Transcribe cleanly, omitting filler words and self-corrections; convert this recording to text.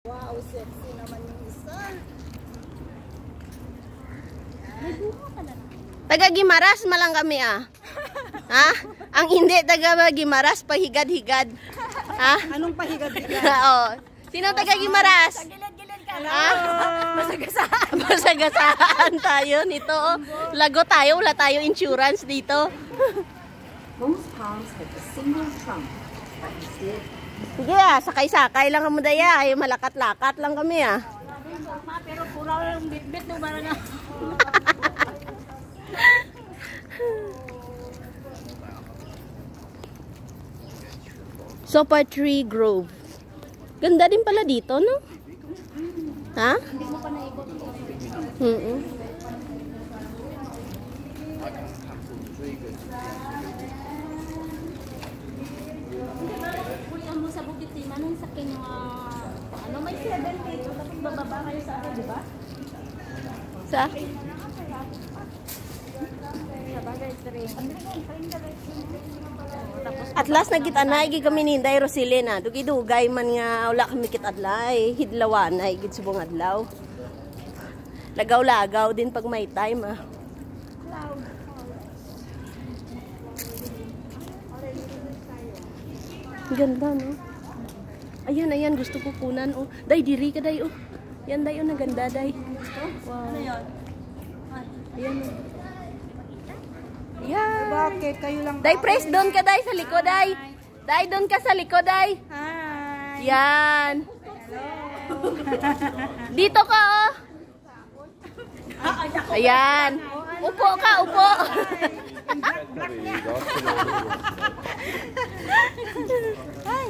Wow, sexy naman yung isa. May buka pala. Taga Gimaras malang kami ah. Ha? Ang hindi taga Gimaras, pahigad-higad. Ha? Anong pahigad-higad? Oo. Sino taga Gimaras? Gilid-gilid ka Ha? Masagasaan. Masagasaan tayo nito. Oh. Lago tayo, wala tayo insurance dito. Most palms have a single trunk, but instead Sige ah, sakay-sakay lang kamo daya. Ay malakat-lakat lang kami ah. Pero pura lang bit-bit no ba na. Sopa Tree Grove. Ganda din pala dito, no? Ha? Hindi mo pa naikot. Kulian mo sa Bukit Tima nung sa kanya ano may 7 dito tapos bababa kayo sa ano, di ba? Sa? Sa bagay train. At last nagkita na, igi kami ninday Rosilina. Dugi-dugay man nga, wala kami kitadlay. Hidlawan ay igid subong adlaw. Lagaw-lagaw din pag may time ah. Ganda no? Ayan, ayan, gusto ko kunan oh. Day, diri ka day oh. Yan day oh, naganda day. Wow. Ano yun? Ayan oh. Yan. Bakit kayo lang? Day, press doon ka day sa likod day. Day, doon ka sa likod day. Hi. Yan. Dito ka oh. Ayan. Upo ka, upo. Hi.